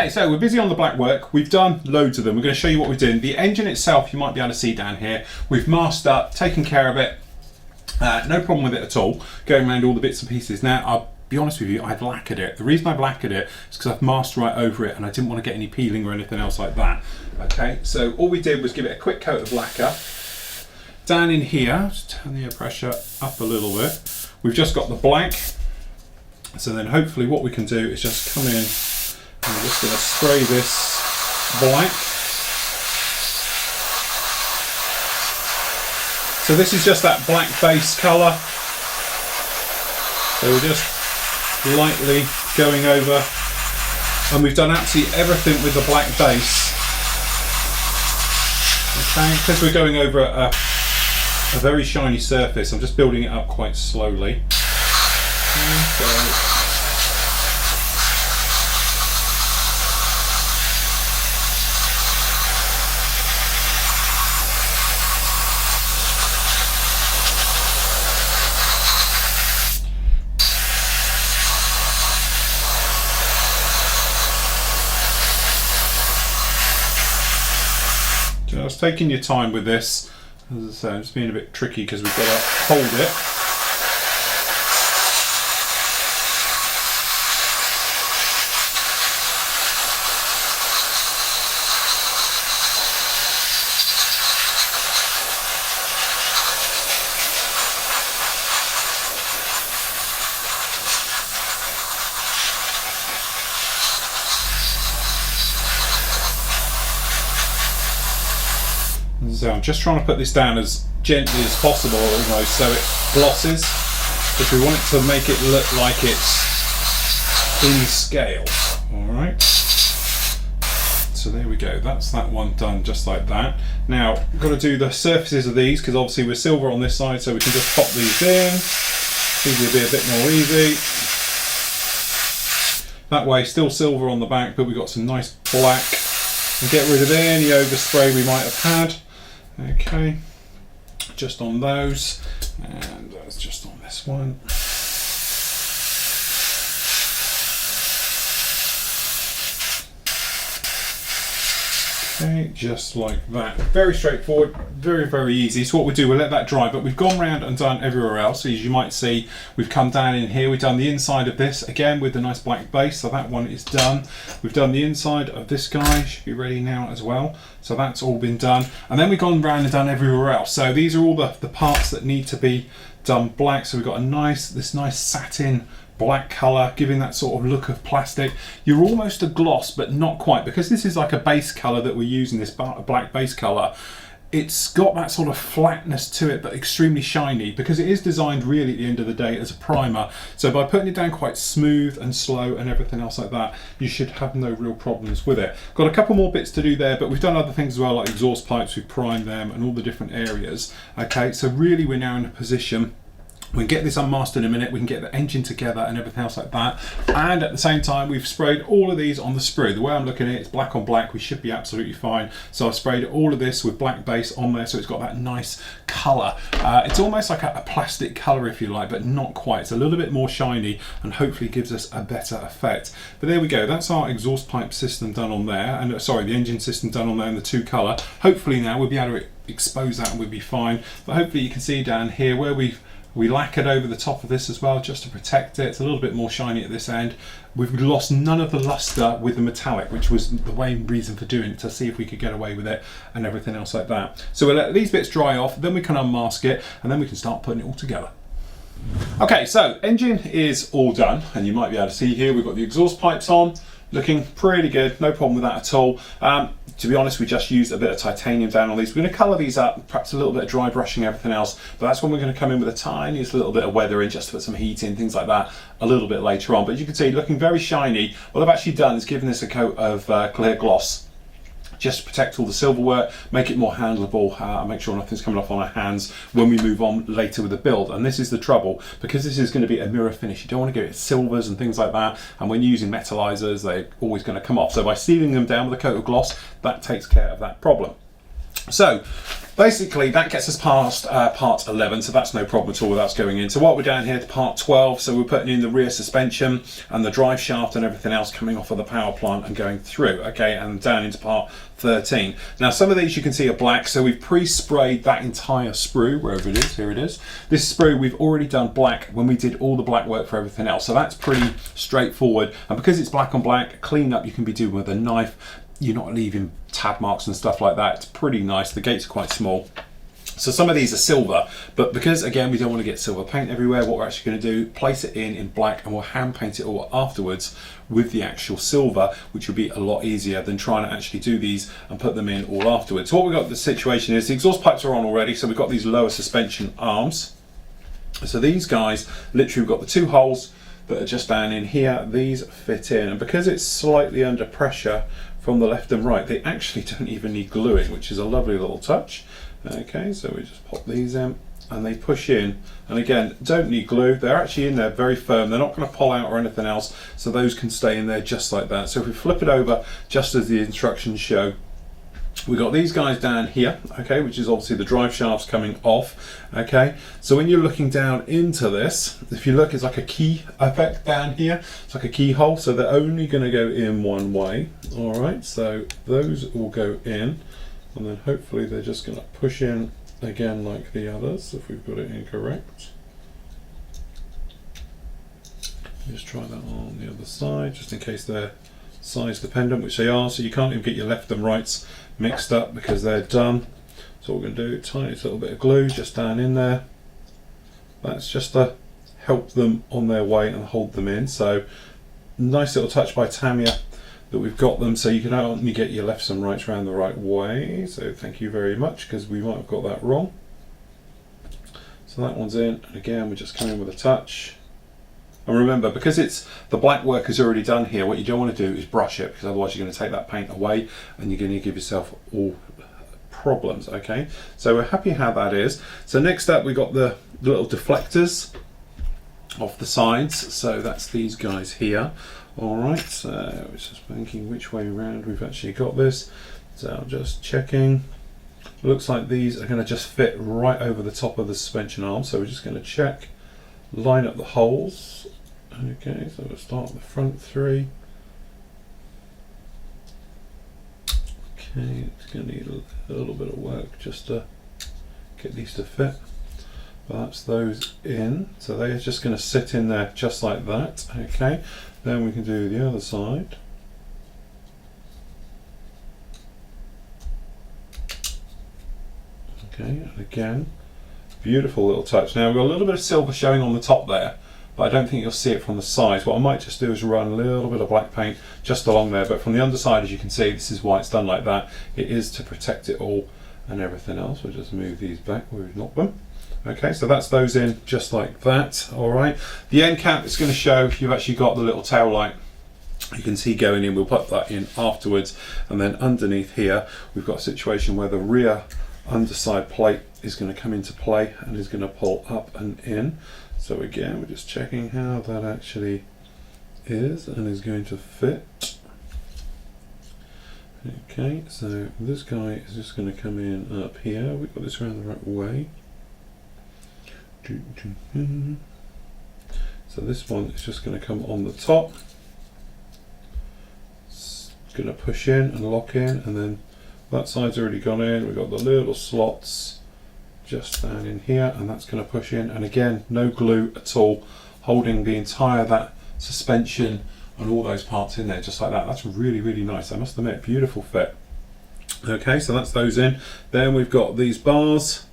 Okay, so we're busy on the black work. We've done loads of them. We're going to show you what we're doing. The engine itself, you might be able to see down here. We've masked up, taken care of it. No problem with it at all. Going around all the bits and pieces. Now, I'll be honest with you, I've lacquered it. The reason I've lacquered it is because I've masked right over it and I didn't want to get any peeling or anything else like that. Okay, so all we did was give it a quick coat of lacquer. Down in here, just turn the air pressure up a little bit. We've just got the black. So then hopefully what we can do is just come in and we're just going to spray this black. So this is just that black base colour. So we're just lightly going over, and we've done absolutely everything with the black base. Okay, because we're going over a very shiny surface, I'm just building it up quite slowly. Okay. Just taking your time with this. As I say, I'm just being a bit tricky because we've got to hold it. So I'm just trying to put this down as gently as possible almost so it glosses, because we want it to make it look like it's in scale. Alright, so there we go, that's that one done just like that. Now we've got to do the surfaces of these because obviously we're silver on this side, so we can just pop these in. These will be a bit more easy. That way still silver on the back, but we've got some nice black, and get rid of any overspray we might have had. Okay, just on those, and that's just on this one. Okay, just like that. Very straightforward, very, very easy. So what we do, we'll let that dry, but we've gone round and done everywhere else. So as you might see, we've come down in here, we've done the inside of this, again with the nice black base, so that one is done. We've done the inside of this guy, should be ready now as well. So that's all been done. And then we've gone round and done everywhere else. So these are all the parts that need to be done black. So we've got this nice satin black colour, giving that sort of look of plastic. You're almost a gloss, but not quite, because this is like a base colour that we're using, this black base colour. It's got that sort of flatness to it, but extremely shiny, because it is designed really at the end of the day as a primer. So by putting it down quite smooth and slow and everything else like that, you should have no real problems with it. Got a couple more bits to do there, but we've done other things as well, like exhaust pipes, we've primed them and all the different areas. Okay, so really we're now in a position. We can get this unmasked in a minute, we can get the engine together and everything else like that. And at the same time, we've sprayed all of these on the sprue. The way I'm looking at it, it's black on black, we should be absolutely fine. So I've sprayed all of this with black base on there, so it's got that nice colour. It's almost like a plastic colour if you like, but not quite. It's a little bit more shiny and hopefully gives us a better effect. But there we go, that's our exhaust pipe system done on there, and sorry, the engine system done on there in the two colour. Hopefully now we'll be able to expose that and we'll be fine. But hopefully you can see down here where we lacquered over the top of this as well, just to protect it. It's a little bit more shiny at this end. We've lost none of the luster with the metallic, which was the main reason for doing it, to see if we could get away with it and everything else like that. So we'll let these bits dry off, then we can unmask it, and then we can start putting it all together. Okay, so engine is all done, and you might be able to see here we've got the exhaust pipes on, looking pretty good, no problem with that at all. To be honest, we just used a bit of titanium down on these. We're going to colour these up, perhaps a little bit of dry brushing, everything else, but that's when we're going to come in with a tiniest little bit of weathering, just to put some heat in, things like that, a little bit later on. But as you can see, looking very shiny. What I've actually done is given this a coat of clear gloss, just to protect all the silverware, make it more handleable, make sure nothing's coming off on our hands when we move on later with the build. And this is the trouble, because this is going to be a mirror finish, you don't want to give it silvers and things like that, and when you're using metallizers, they're always going to come off. So by sealing them down with a coat of gloss, that takes care of that problem. So basically that gets us past part 11, so that's no problem at all without going in. So what we're down here to part 12, so we're putting in the rear suspension and the drive shaft and everything else coming off of the power plant and going through, okay, and down into part 13. Now some of these you can see are black, so we've pre-sprayed that entire sprue, wherever it is, here it is. This sprue we've already done black when we did all the black work for everything else, so that's pretty straightforward. And because it's black on black, clean up you can be doing with a knife. You're not leaving tab marks and stuff like that. It's pretty nice. The gates are quite small. So some of these are silver, but because again we don't want to get silver paint everywhere, what we're actually going to do, place it in black, and we'll hand paint it all afterwards with the actual silver, which will be a lot easier than trying to actually do these and put them in all afterwards. So what we've got, the situation is the exhaust pipes are on already, so we've got these lower suspension arms. So these guys, literally we've got the two holes that are just down in here. These fit in, and because it's slightly under pressure from the left and right, they actually don't even need gluing, which is a lovely little touch. Okay, so we just pop these in and they push in, and again don't need glue, they're actually in there very firm, they're not going to pull out or anything else, so those can stay in there just like that. So if we flip it over just as the instructions show, we've got these guys down here, okay, which is obviously the drive shafts coming off. Okay, so when you're looking down into this, if you look, it's like a key effect down here. It's like a keyhole, so they're only going to go in one way. All right, so those will go in, and then hopefully they're just going to push in again like the others if we've got it incorrect. Just try that on the other side, just in case they're size dependent, which they are, so you can't even get your left and rights mixed up because they're done. So what we're going to do, tiny little bit of glue just down in there. That's just to help them on their way and hold them in. So nice little touch by Tamiya that we've got them, so you can only get your lefts and rights around the right way. So thank you very much, because we might have got that wrong. So that one's in, and again we're just coming with a touch. And remember, because it's the black work is already done here, what you don't want to do is brush it, because otherwise you're going to take that paint away and you're going to give yourself all problems. Okay, so we're happy how that is. So next up, we got the little deflectors off the sides. So that's these guys here. All right, so I was just thinking which way around we've actually got this. So I'm just checking. It looks like these are going to just fit right over the top of the suspension arm. So we're just going to check, line up the holes. Okay, so we'll start with the front three. Okay, it's going to need a little bit of work just to get these to fit. But that's those in, so they're just going to sit in there just like that. Okay, then we can do the other side. Okay, and again, beautiful little touch. Now we've got a little bit of silver showing on the top there, but I don't think you'll see it from the sides. What I might just do is run a little bit of black paint just along there, but from the underside, as you can see, this is why it's done like that. It is to protect it all and everything else. We'll just move these back where we've knocked them. Okay, so that's those in just like that. All right, the end cap is going to show you've actually got the little tail light. You can see going in, we'll put that in afterwards. And then underneath here, we've got a situation where the rear underside plate is going to come into play and is going to pull up and in. So again, we're just checking how that actually is and is going to fit. Okay, so this guy is just going to come in up here. We've got this around the right way. So this one is just going to come on the top. It's going to push in and lock in, and then that side's already gone in. We've got the little slots just down in here, and that's going to push in, and again no glue at all, holding the entire that suspension and all those parts in there just like that. That's really, really nice, I must admit. Beautiful fit. Okay, so that's those in. Then we've got these bars.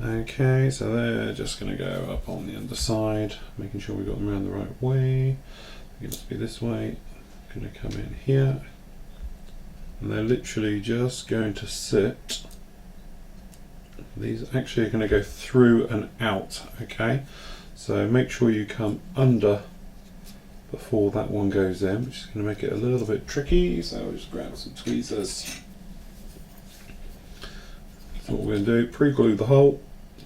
Okay, so they're just going to go up on the underside, making sure we've got them around the right way. It must be this way. Going to come in here, and they're literally just going to sit. These actually are going to go through and out. Okay, so make sure you come under before that one goes in, which is going to make it a little bit tricky. So we'll just grab some tweezers. So what we're going to do, pre-glue the hole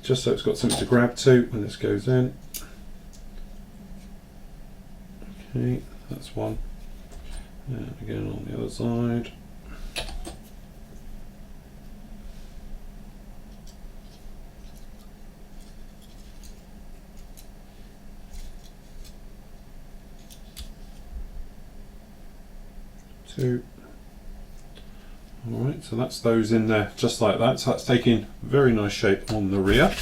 just so it's got something to grab to when this goes in. Okay, that's one. And again on the other side. 2. Alright, so that's those in there just like that. So that's taking very nice shape on the rear.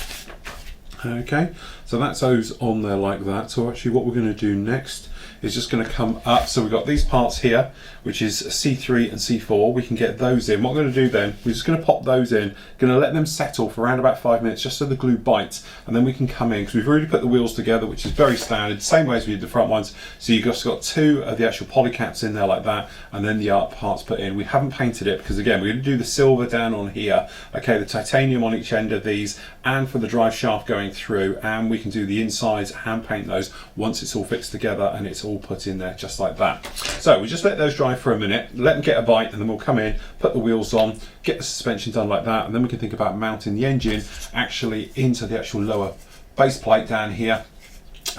Okay, so that's those on there like that. So actually what we're going to do next is just going to come up. So we've got these parts here, which is C3 and C4. We can get those in. What we're going to do then, we're just going to pop those in, going to let them settle for around about 5 minutes just so the glue bites, and then we can come in because we've already put the wheels together, which is very standard, same way as we did the front ones. So you've just got 2 of the actual poly caps in there like that, and then the art parts put in. We haven't painted it because again we're going to do the silver down on here, okay, the titanium on each end of these, and for the drive shaft going through, and we can do the insides, hand paint those once it's all fixed together and it's all put in there just like that. So we just let those dry for a minute, let them get a bite, and then we'll come in, put the wheels on, get the suspension done like that, and then we can think about mounting the engine actually into the actual lower base plate down here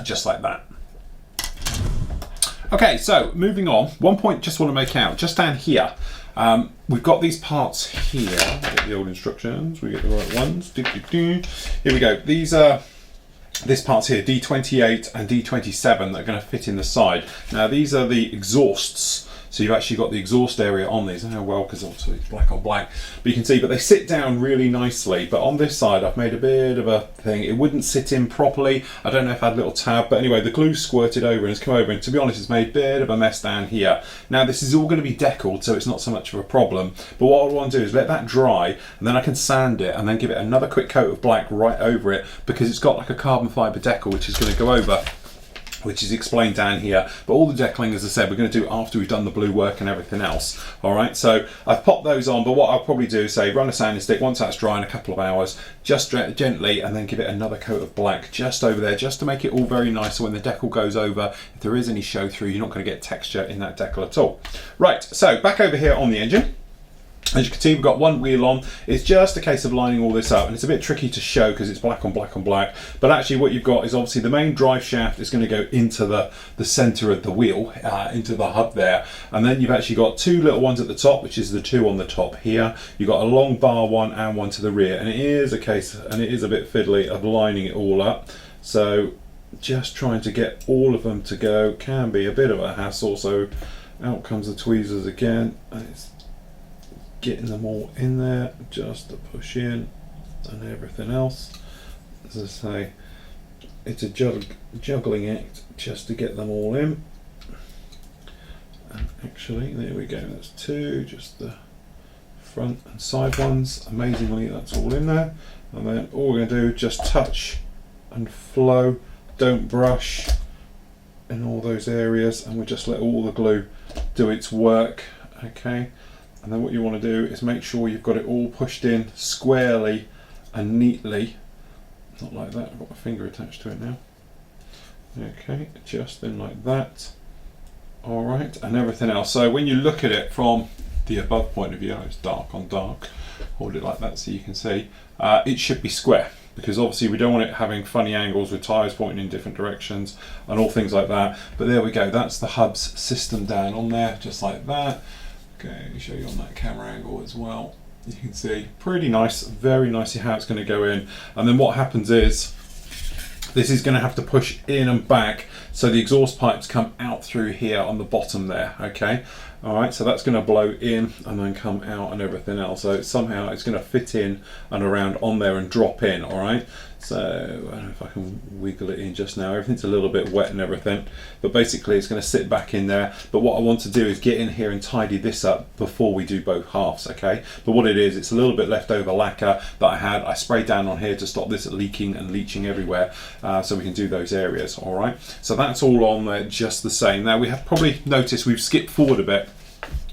just like that. Okay, so moving on, one point just want to make out, just down here, we've got these parts here. Get the old instructions, we get the right ones. Here we go. These are this part's here, D28 and D27, that are going to fit in the side. Now these are the exhausts. So you've actually got the exhaust area on these. I don't know well because obviously it's black on black, but you can see, but they sit down really nicely. But on this side I've made a bit of a thing. It wouldn't sit in properly. I don't know if I had a little tab, but anyway the glue squirted over and it's come over, and to be honest it's made a bit of a mess down here. Now this is all going to be deckled, so it's not so much of a problem, but what I want to do is let that dry, and then I can sand it and then give it another quick coat of black right over it, because it's got like a carbon fibre decal which is going to go over, which is explained down here. But all the deckling, as I said, we're going to do after we've done the blue work and everything else. All right, so I've popped those on, but what I'll probably do is say run a sanding stick once that's dry in a couple of hours, just gently, and then give it another coat of black just over there, just to make it all very nice, so when the decal goes over, if there is any show through, you're not going to get texture in that decal at all. Right, so back over here on the engine. As you can see, we've got one wheel on. It's just a case of lining all this up, and it's a bit tricky to show because it's black on black on black, but actually what you've got is obviously the main drive shaft is going to go into the center of the wheel, into the hub there, and then you've actually got 2 little ones at the top, which is the 2 on the top here. You've got a long bar one and one to the rear, and it is a case, and it is a bit fiddly, of lining it all up. So just trying to get all of them to go can be a bit of a hassle. So out comes the tweezers again, and it's getting them all in there just to push in and everything else. As I say, it's a juggling act just to get them all in. And actually, there we go, that's 2, just the front and side ones. Amazingly, that's all in there. And then all we're going to do, just touch and flow, don't brush in all those areas, and we just let all the glue do its work. Okay. And then what you want to do is make sure you've got it all pushed in squarely and neatly. Not like that, I've got my finger attached to it now. Okay, just in like that. Alright, and everything else. So when you look at it from the above point of view, it's dark on dark, hold it like that so you can see, it should be square, because obviously we don't want it having funny angles with tyres pointing in different directions and all things like that. But there we go, that's the hub's system down on there, just like that. Okay, let me show you on that camera angle as well. You can see pretty nice, very nicely how it's going to go in. And then what happens is this is going to have to push in and back, so the exhaust pipes come out through here on the bottom there. Okay, all right, so that's going to blow in and then come out and everything else. So somehow it's going to fit in and around on there and drop in. All right, so I don't know if I can wiggle it in just now. Everything's a little bit wet and everything, but basically it's going to sit back in there. But what I want to do is get in here and tidy this up before we do both halves. Okay, but what it is, it's a little bit leftover lacquer that I had. I sprayed down on here to stop this leaking and leaching everywhere, so we can do those areas. All right, so that's all on there just the same. Now we have probably noticed we've skipped forward a bit,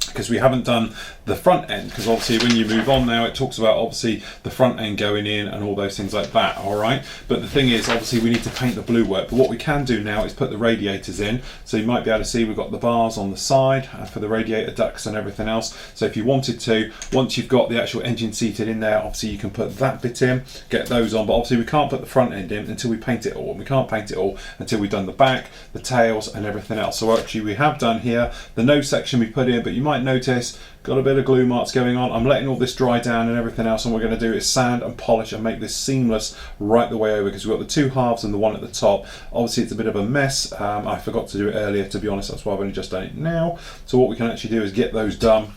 because we haven't done the front end, because obviously when you move on now it talks about obviously the front end going in and all those things like that. All right, but the thing is obviously we need to paint the blue work, but what we can do now is put the radiators in. So you might be able to see we've got the bars on the side for the radiator ducts and everything else. So if you wanted to, once you've got the actual engine seated in there, obviously you can put that bit in, get those on, but obviously we can't put the front end in until we paint it all, and we can't paint it all until we've done the back, the tails and everything else. So actually we have done here the nose section we put in, but you might notice, got a bit of glue marks going on. I'm letting all this dry down and everything else, and what we're going to do is sand and polish and make this seamless right the way over, because we've got the two halves and the one at the top. Obviously it's a bit of a mess. I forgot to do it earlier, to be honest, that's why I've only just done it now. So what we can actually do is get those done,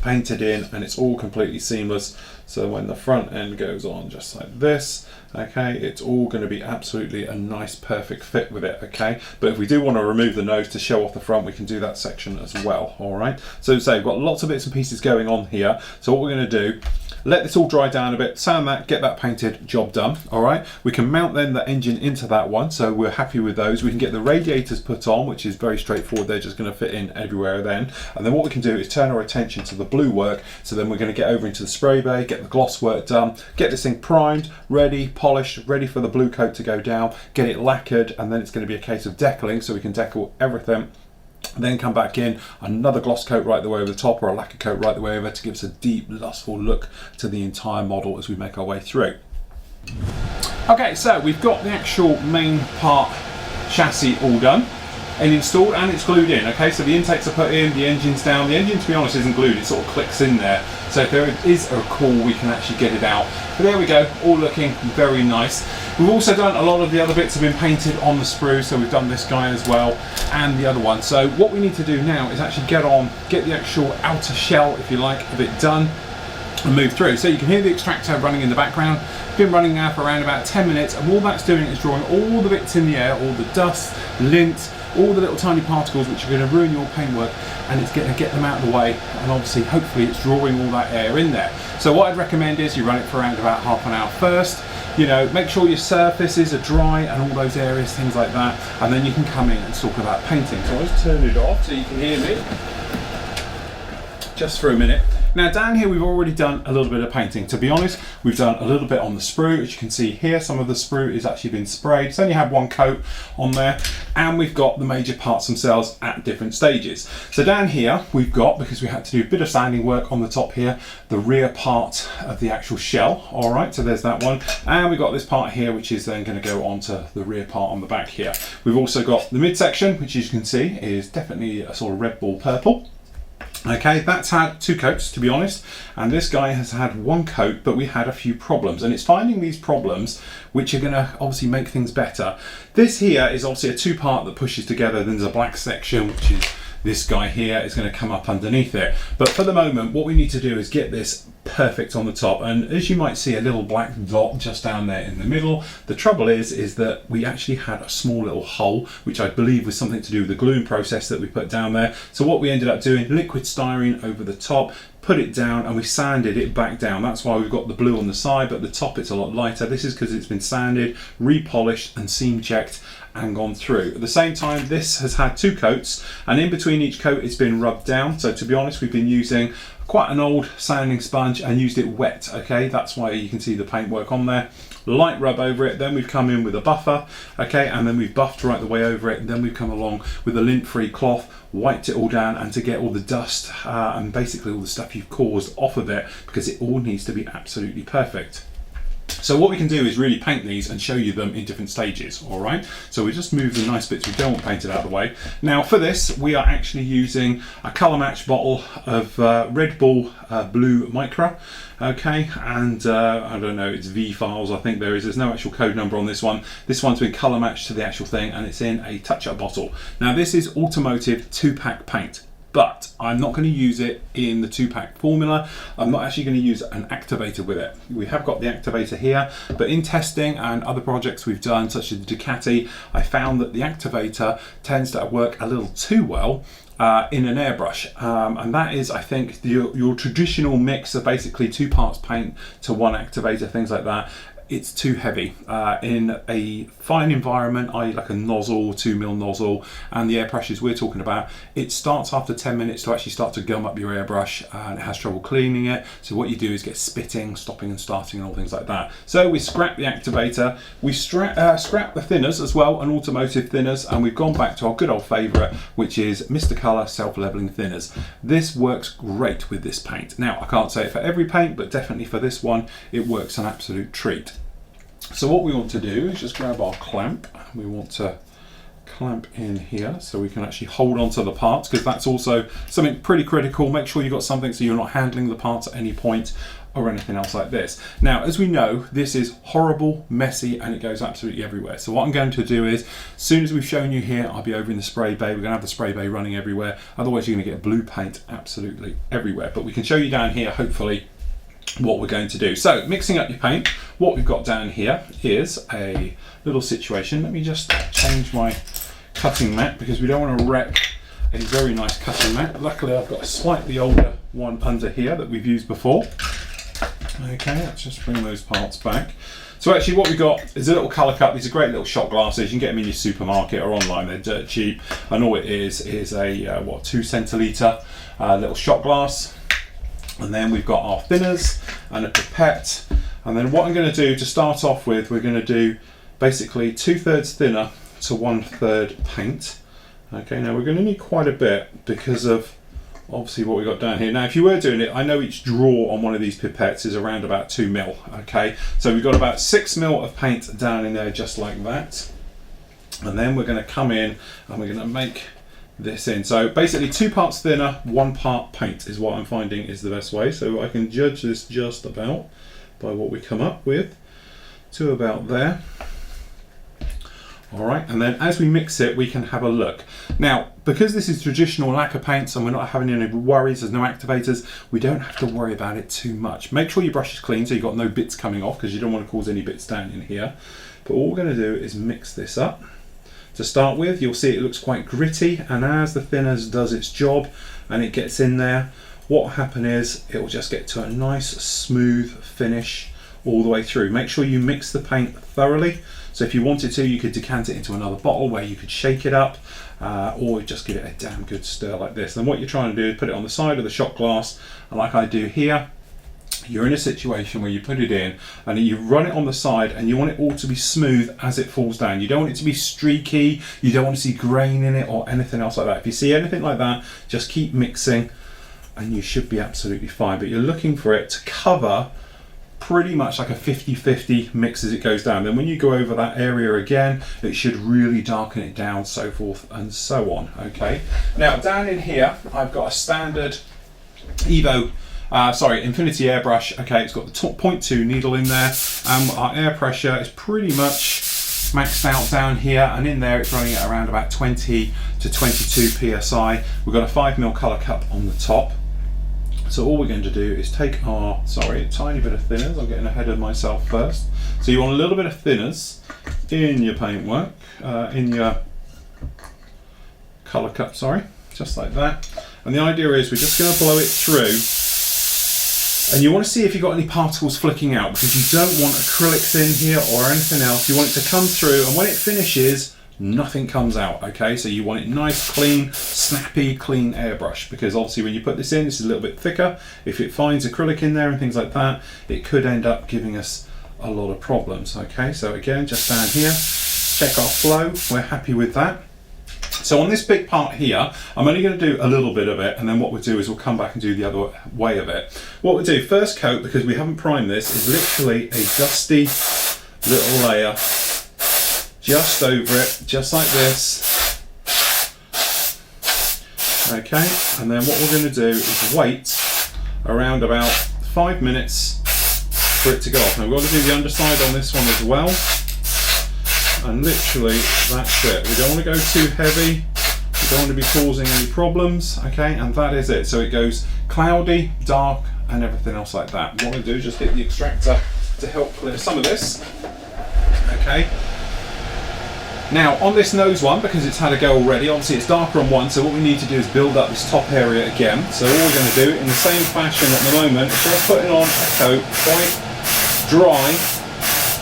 painted in, and it's all completely seamless. So when the front end goes on just like this, okay, it's all going to be absolutely a nice perfect fit with it, okay. But if we do want to remove the nose to show off the front, we can do that section as well. All right, so say we've got lots of bits and pieces going on here. So what we're going to do, let this all dry down a bit, sand that, get that painted, job done. All right, we can mount then the engine into that one, so we're happy with those. We can get the radiators put on, which is very straightforward, they're just going to fit in everywhere then. And then what we can do is turn our attention to the blue work. So then we're going to get over into the spray bay, get the gloss work done, get this thing primed, ready, polished, ready for the blue coat to go down, get it lacquered, and then it's going to be a case of decaling, so we can decal everything. Then come back in, another gloss coat right the way over the top, or a lacquer coat right the way over, to give us a deep, lustful look to the entire model as we make our way through. Okay, so we've got the actual main part chassis all done and installed, and it's glued in. Okay, so the intakes are put in, the engine's down. The engine, to be honest, isn't glued, it sort of clicks in there. So if there is a call, we can actually get it out. But there we go, all looking very nice. We've also done a lot of the other bits have been painted on the sprue, so we've done this guy as well, and the other one. So what we need to do now is actually get the actual outer shell, if you like, of it done, and move through. So you can hear the extractor running in the background. Been running now for around about 10 minutes, and all that's doing is drawing all the bits in the air, all the dust, lint, all the little tiny particles which are going to ruin your paintwork, and it's going to get them out of the way, and obviously hopefully it's drawing all that air in there. So what I'd recommend is you run it for around about half an hour first. You know, make sure your surfaces are dry and all those areas, things like that, and then you can come in and talk about painting. So I'll just turn it off so you can hear me just for a minute. Now down here we've already done a little bit of painting. To be honest, we've done a little bit on the sprue. As you can see here, some of the sprue has actually been sprayed. It's only had one coat on there, and we've got the major parts themselves at different stages. So down here we've got, because we had to do a bit of sanding work on the top here, the rear part of the actual shell. All right, so there's that one, and we've got this part here which is then going to go onto the rear part on the back here. We've also got the midsection, which as you can see is definitely a sort of red ball purple. Okay, that's had two coats, to be honest, and this guy has had one coat, but we had a few problems, and it's finding these problems which are going to obviously make things better. This here is obviously a two-part that pushes together. Then there's a black section, which is this guy here, is going to come up underneath it. But for the moment, what we need to do is get this perfect on the top, and as you might see, a little black dot just down there in the middle. The trouble is that we actually had a small little hole, which I believe was something to do with the gluing process that we put down there. So what we ended up doing, liquid styrene over the top, put it down, and we sanded it back down. That's why we've got the blue on the side, but the top it's a lot lighter. This is because it's been sanded, repolished and seam checked and gone through. At the same time, this has had two coats, and in between each coat it's been rubbed down. So to be honest, we've been using quite an old sanding sponge and used it wet. Okay, that's why you can see the paintwork on there. Light rub over it, then we've come in with a buffer, okay, and then we've buffed right the way over it, and then we've come along with a lint-free cloth, wiped it all down, and to get all the dust and basically all the stuff you've caused off of it, because it all needs to be absolutely perfect. So what we can do is really paint these and show you them in different stages, all right? So we just move the nice bits we don't want painted out of the way. Now for this, we are actually using a colour match bottle of Red Bull Blue Micra, okay? And I don't know, it's V files, I think there's no actual code number on this one. This one's been colour matched to the actual thing, and it's in a touch-up bottle. Now this is automotive 2-pack paint, but I'm not going to use it in the 2-pack formula. I'm not actually going to use an activator with it. We have got the activator here, but in testing and other projects we've done, such as the Ducati, I found that the activator tends to work a little too well in an airbrush, and that is, I think, your traditional mix of basically 2 parts paint to 1 activator, things like that. It's too heavy. In a fine environment, i.e. like a nozzle, 2mm nozzle, and the air pressures we're talking about, it starts after 10 minutes to actually start to gum up your airbrush, and it has trouble cleaning it. So what you do is get spitting, stopping and starting and all things like that. So we scrap the activator, we scrap the thinners as well, and automotive thinners, and we've gone back to our good old favourite, which is Mr. Colour self-leveling thinners. This works great with this paint. Now, I can't say it for every paint, but definitely for this one, it works an absolute treat. So what we want to do is just grab our clamp. We want to clamp in here so we can actually hold on to the parts, because that's also something pretty critical. Make sure you've got something so you're not handling the parts at any point or anything else like this. Now, as we know, this is horrible, messy, and it goes absolutely everywhere. So what I'm going to do is, as soon as we've shown you here, I'll be over in the spray bay. We're going to have the spray bay running everywhere. Otherwise, you're going to get blue paint absolutely everywhere. But we can show you down here, hopefully, what we're going to do. So, mixing up your paint, what we've got down here is a little situation. Let me just change my cutting mat, because we don't want to wreck a very nice cutting mat. Luckily, I've got a slightly older one under here that we've used before. Okay, let's just bring those parts back. So actually what we've got is a little colour cup. These are great little shot glasses. You can get them in your supermarket or online. They're dirt cheap. And all it is a, 2 centilitre little shot glass. And then we've got our thinners and a pipette. And then what I'm going to do to start off with, we're going to do basically 2/3 thinner to 1/3 paint. Okay, now we're going to need quite a bit because of obviously what we've got down here. Now, if you were doing it, I know each draw on one of these pipettes is around about 2 mil. Okay, so we've got about 6 mil of paint down in there, just like that. And then we're going to come in and we're going to make this in. So basically 2 parts thinner, 1 part paint is what I'm finding is the best way. So I can judge this just about by what we come up with to about there. All right, and then as we mix it, we can have a look. Now, because this is traditional lacquer paints and we're not having any worries, there's no activators, we don't have to worry about it too much. Make sure your brush is clean so you've got no bits coming off, because you don't want to cause any bits down in here. But all we're going to do is mix this up. To start with, you'll see it looks quite gritty, and as the thinners does its job and it gets in there, what will happen is it will just get to a nice smooth finish all the way through. Make sure you mix the paint thoroughly. So if you wanted to, you could decant it into another bottle where you could shake it up, or just give it a damn good stir like this. And what you're trying to do is put it on the side of the shot glass, and like I do here, you're in a situation where you put it in and you run it on the side, and you want it all to be smooth as it falls down. You don't want it to be streaky, you don't want to see grain in it or anything else like that. If you see anything like that, just keep mixing and you should be absolutely fine. But you're looking for it to cover pretty much like a 50-50 mix as it goes down. Then when you go over that area again, it should really darken it down, so forth and so on. Okay, now down in here I've got a standard Infinity airbrush. Okay, it's got the top 0.2 needle in there, and our air pressure is pretty much maxed out down here, and in there it's running at around about 20 to 22 psi. We've got a 5 mil colour cup on the top. So all we're going to do is take our, a tiny bit of thinners. I'm getting ahead of myself first. So you want a little bit of thinners in your paintwork, in your colour cup, just like that. And the idea is we're just going to blow it through. And you want to see if you've got any particles flicking out, because you don't want acrylics in here or anything else. You want it to come through, and when it finishes, nothing comes out. Okay, so you want it nice, clean, snappy, clean airbrush, because obviously when you put this in, this is a little bit thicker. If it finds acrylic in there and things like that, it could end up giving us a lot of problems. Okay, so again, just down here, check our flow. We're happy with that. So on this big part here, I'm only going to do a little bit of it, and then what we'll do is we'll come back and do the other way of it. What we'll do, first coat, because we haven't primed this, is literally a dusty little layer just over it, just like this. Okay, and then what we're going to do is wait around about 5 minutes for it to go off. Now we've got to do the underside on this one as well, and literally that's it. We don't want to go too heavy, we don't want to be causing any problems. Okay, and that is it. So it goes cloudy, dark, and everything else like that. What we'll do is just hit the extractor to help clear some of this. Okay. Now on this nose one, because it's had a go already, obviously it's darker on one, so what we need to do is build up this top area again. So all we're going to do in the same fashion at the moment is just putting on a coat quite dry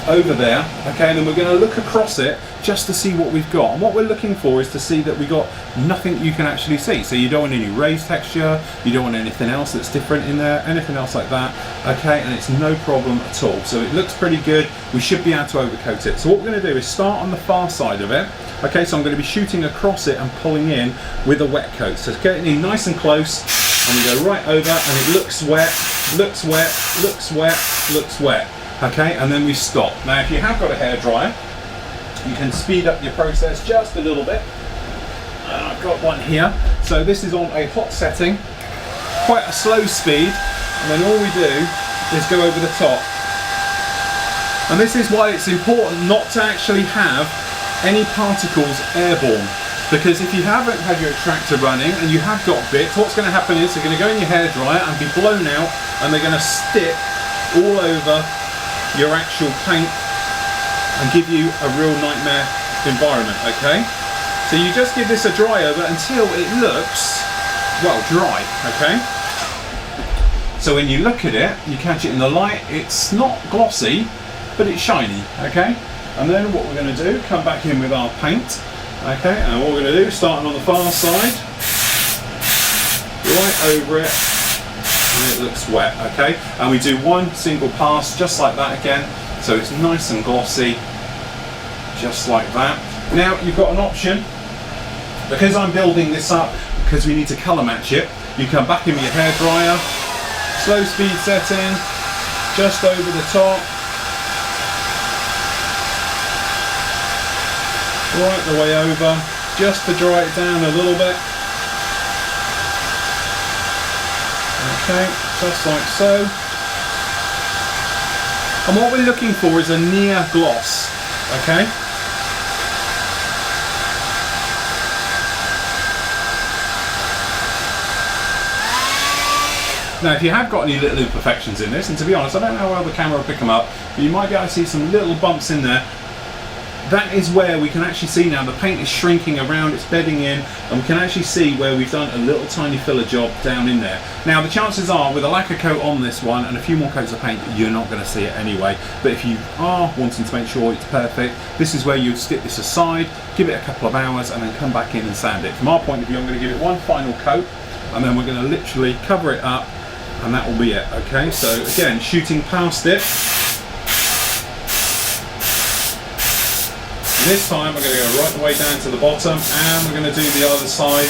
over there. Okay, and then we're going to look across it just to see what we've got. And what we're looking for is to see that we've got nothing you can actually see. So you don't want any raised texture, you don't want anything else that's different in there, anything else like that. Okay, and it's no problem at all. So it looks pretty good. We should be able to overcoat it. So what we're going to do is start on the far side of it. Okay, so I'm going to be shooting across it and pulling in with a wet coat. So it's getting in nice and close, and we go right over, and it looks wet, looks wet, looks wet, looks wet. Okay, and then we stop. Now if you have got a hairdryer, You can speed up your process just a little bit. I've got one here. So this is on a hot setting, quite a slow speed, and then all we do is go over the top. And this is why it's important not to actually have any particles airborne, because if you haven't had your extractor running and you have got bits, what's going to happen is they're going to go in your hairdryer and be blown out, and they're going to stick all over your actual paint and give you a real nightmare environment. Okay, so you just give this a dry over until it looks, well, dry. Okay, so when you look at it, you catch it in the light, it's not glossy, but it's shiny. Okay, and then what we're going to do, come back in with our paint. Okay, and what we're going to do, starting on the far side, right over it, and it looks wet. Okay, and we do one single pass just like that again, so it's nice and glossy, just like that. Now you've got an option, because I'm building this up, because we need to colour match it. You come back in with your hairdryer, slow speed setting, just over the top, right the way over, just to dry it down a little bit. Okay, just like so. And what we're looking for is a near gloss. Okay. Now if you have got any little imperfections in this, and to be honest I don't know how well the camera will pick them up, but you might be able to see some little bumps in there. That is where we can actually see now the paint is shrinking around, it's bedding in, and we can actually see where we've done a little tiny filler job down in there. Now the chances are, with a lacquer coat on this one and a few more coats of paint, you're not going to see it anyway. But if you are wanting to make sure it's perfect, this is where you'd stick this aside, give it a couple of hours, and then come back in and sand it. From our point of view, I'm going to give it one final coat, and then we're going to literally cover it up, and that will be it. Okay, so again, shooting past it. This time we're going to go right the way down to the bottom, and we're going to do the other side,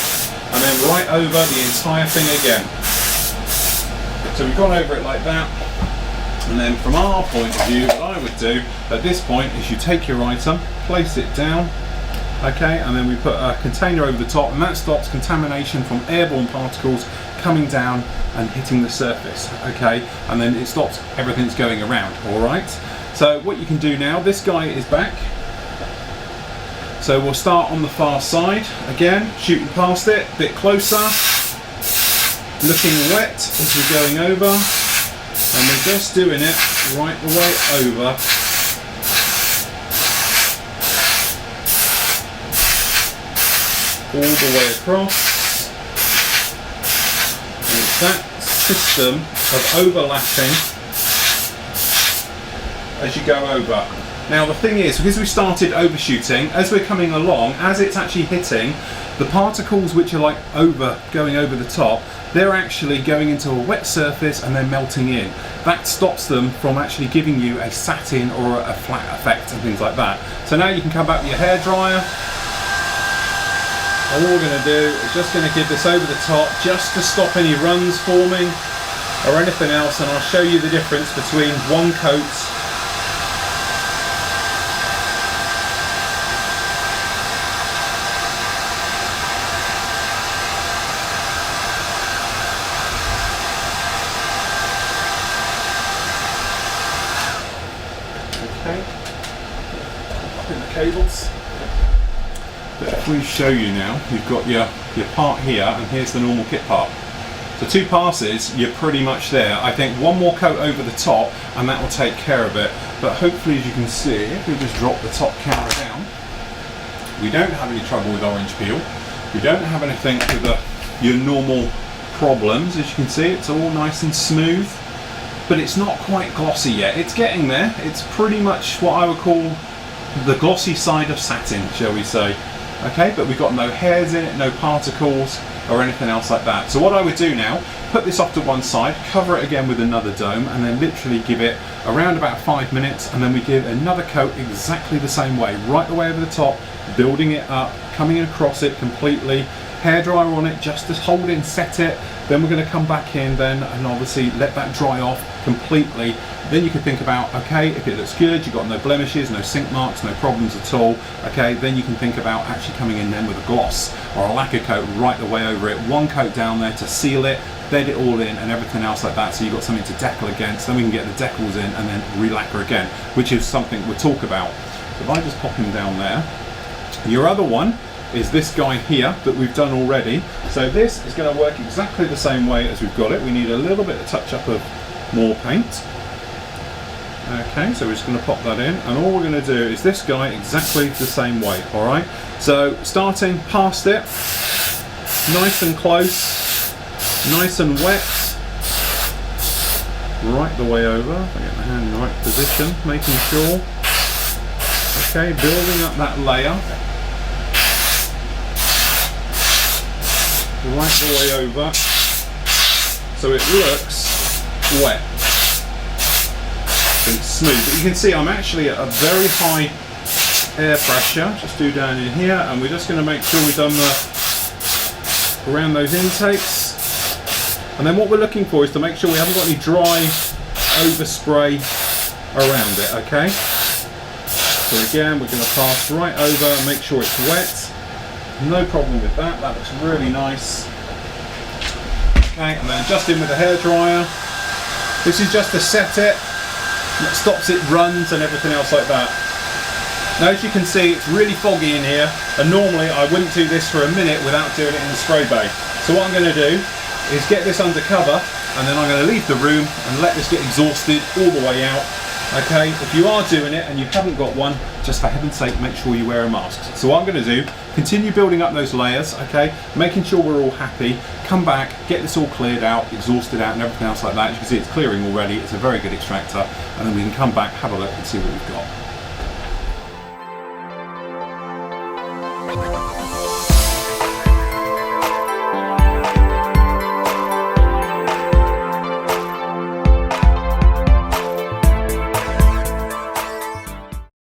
and then right over the entire thing again. So we've gone over it like that, and then from our point of view, what I would do at this point is you take your item, place it down, okay, and then we put a container over the top, and that stops contamination from airborne particles coming down and hitting the surface, okay, and then it stops everything that's going around. Alright, so what you can do now, this guy is back. So we'll start on the far side, again, shooting past it, a bit closer, looking wet as we're going over, and we're just doing it right the way over. All the way across. And it's that system of overlapping as you go over. Now the thing is, because we started overshooting, as we're coming along, as it's actually hitting, the particles which are like going over the top, they're actually going into a wet surface and they're melting in. That stops them from actually giving you a satin or a flat effect and things like that. So now you can come back with your hairdryer, and what we're going to do is just going to give this over the top just to stop any runs forming or anything else, and I'll show you the difference between one coat . In the cables. But if we show you now, you've got your part here, and here's the normal kit part. So two passes, you're pretty much there. I think one more coat over the top and that will take care of it. But hopefully, as you can see, if we just drop the top camera down, we don't have any trouble with orange peel. We don't have anything with your normal problems. As you can see, it's all nice and smooth, but it's not quite glossy yet. It's getting there. It's pretty much what I would call the glossy side of satin, shall we say. Okay, but we've got no hairs in it, no particles or anything else like that. So what I would do now, put this off to one side, cover it again with another dome, and then literally give it around about 5 minutes, and then we give another coat exactly the same way, right the way over the top, building it up, coming across it completely, hairdryer on it just to hold it and set it. Then we're going to come back in then and obviously let that dry off completely. Then you can think about, okay, if it looks good, you've got no blemishes, no sink marks, no problems at all, okay, then you can think about actually coming in then with a gloss or a lacquer coat right the way over it. One coat down there to seal it, bed it all in and everything else like that, so you've got something to decal against. Then we can get the decals in and then re-lacquer again, which is something we'll talk about. So if I just pop him down there. Your other one is this guy here that we've done already. So this is going to work exactly the same way as we've got it. We need a little bit of touch up of more paint. Okay, so we're just going to pop that in, and all we're going to do is this guy exactly the same way. All right, so starting past it, nice and close, nice and wet, right the way over. If I get my hand in the right position, making sure. Okay, building up that layer right the way over so it looks wet and smooth. But you can see I'm actually at a very high air pressure. Just do down in here, and we're just going to make sure we've done the around those intakes. And then what we're looking for is to make sure we haven't got any dry overspray around it. Okay. So again, we're going to pass right over and make sure it's wet. No problem with that. That looks really nice. Okay, and then just in with the hairdryer. This is just to set it. It stops it runs and everything else like that. Now, as you can see, it's really foggy in here, and normally I wouldn't do this for a minute without doing it in the spray bay. So what I'm going to do is get this under cover, and then I'm going to leave the room and let this get exhausted all the way out. Okay, if you are doing it and you haven't got one, just for heaven's sake, make sure you wear a mask. So what I'm going to do, continue building up those layers, okay, making sure we're all happy, come back, get this all cleared out, exhausted out and everything else like that. As you can see, it's clearing already, it's a very good extractor, and then we can come back, have a look and see what we've got.